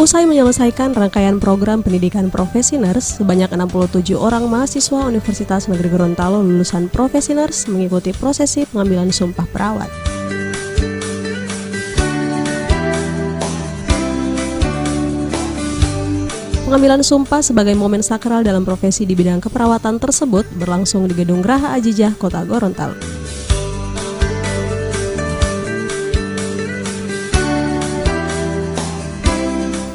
Usai menyelesaikan rangkaian program pendidikan profesi nurse, sebanyak 67 orang mahasiswa Universitas Negeri Gorontalo lulusan profesi nurse mengikuti prosesi pengambilan sumpah perawat. Pengambilan sumpah sebagai momen sakral dalam profesi di bidang keperawatan tersebut berlangsung di Gedung Geraha Ajijah, Kota Gorontalo.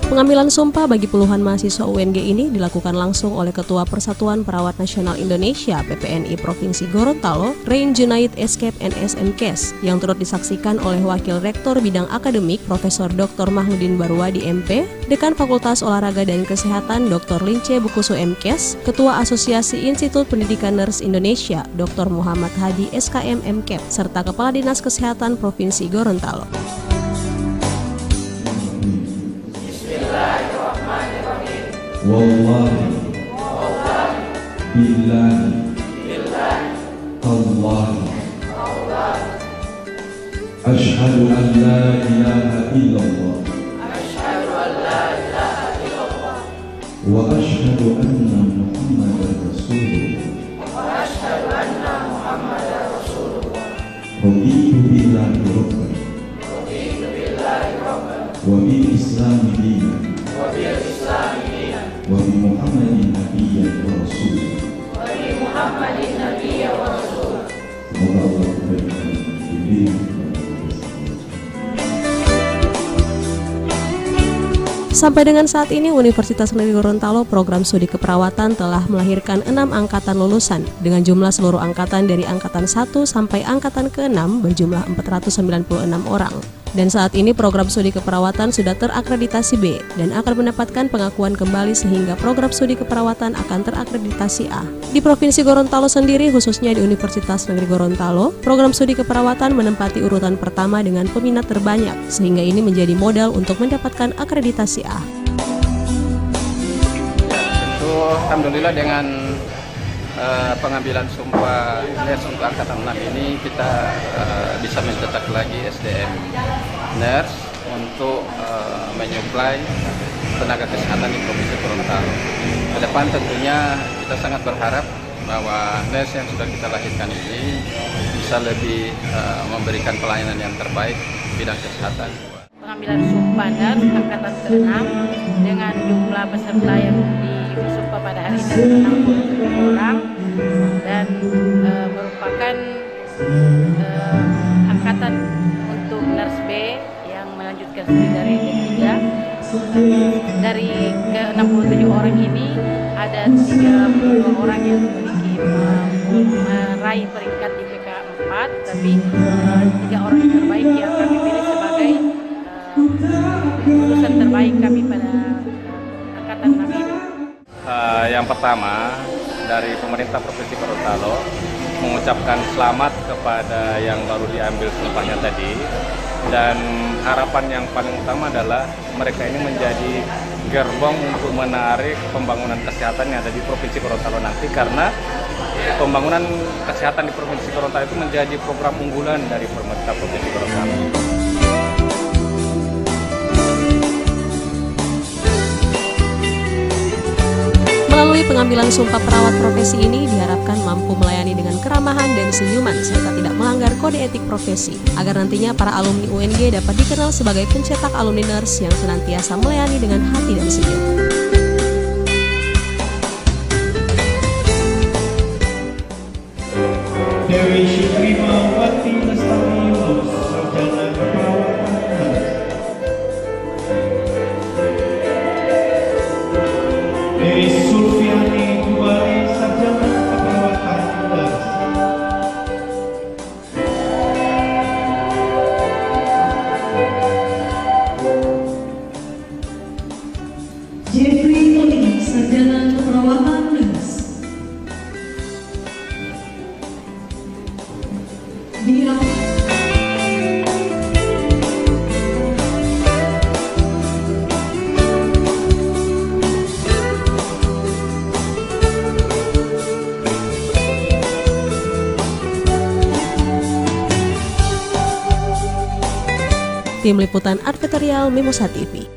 Pengambilan sumpah bagi puluhan mahasiswa UNG ini dilakukan langsung oleh Ketua Persatuan Perawat Nasional Indonesia (PPNI) Provinsi Gorontalo, Rein Junaid Escape NSMKes, yang turut disaksikan oleh Wakil Rektor Bidang Akademik Profesor Dr. Mahmudin Barwadi MP, Dekan Fakultas Olahraga dan Kesehatan Dr. Lince Bukusu MKes, Ketua Asosiasi Institut Pendidikan Nurse Indonesia Dr. Muhammad Hadi SKM MKep, serta Kepala Dinas Kesehatan Provinsi Gorontalo. Wallahi billahi tallahi asyhadu an la ilaha illallah wa asyhadu anna muhammadar rasulullah raditu billahi rabban wa bil islami dinan wa bi Muhammadin nabiyyan wa rasul. Semoga Allah memberikan bimbingan. Sampai dengan saat ini, Universitas Negeri Gorontalo program studi keperawatan telah melahirkan 6 angkatan lulusan dengan jumlah seluruh angkatan dari angkatan 1 sampai angkatan ke-6 berjumlah 496 orang. Dan saat ini program studi keperawatan sudah terakreditasi B dan akan mendapatkan pengakuan kembali sehingga program studi keperawatan akan terakreditasi A. Di Provinsi Gorontalo sendiri, khususnya di Universitas Negeri Gorontalo, program studi keperawatan menempati urutan pertama dengan peminat terbanyak, sehingga ini menjadi modal untuk mendapatkan akreditasi A. Tentu alhamdulillah dengan pengambilan sumpah nurse untuk angkatan 6 ini kita bisa mencetak lagi SDM nurse untuk menyuplai tenaga kesehatan di Provinsi Gorontalo. Ke depan tentunya kita sangat berharap bahwa nurse yang sudah kita lahirkan ini bisa lebih memberikan pelayanan yang terbaik di bidang kesehatan. Pengambilan sumpah nurse angkatan ke-6 dengan jumlah peserta yang disumpah pada hari ini 67 orang dan merupakan angkatan untuk nurse B yang melanjutkan studi dari D3. Dari ke-67 orang ini ada 32 orang yang memiliki meraih peringkat IPK 4, tapi 3 orang terbaik yang kami pilih sebagai lulusan terbaik kami pada angkatan 6 ini. Yang pertama, dari pemerintah Provinsi Gorontalo mengucapkan selamat kepada yang baru diambil sumpahnya tadi, dan harapan yang paling utama adalah mereka ini menjadi gerbong untuk menarik pembangunan kesehatan yang ada di Provinsi Gorontalo nanti, karena pembangunan kesehatan di Provinsi Gorontalo itu menjadi program unggulan dari pemerintah Provinsi Gorontalo. Melalui pengambilan sumpah perawat profesi ini diharapkan mampu melayani dengan keramahan dan senyuman serta tidak melanggar kode etik profesi, agar nantinya para alumni UNG dapat dikenal sebagai pencetak alumni nurse yang senantiasa melayani dengan hati dan senyum. Dewi Syukrimawati Lestari Yunus, sarjana keperawatan. Dewi Sulfiani Dubari, sarjana keperawatan nurse. Jeffrey Tony, sarjana keperawatan nurse. Dia Tim Liputan Advertorial Mimosa TV.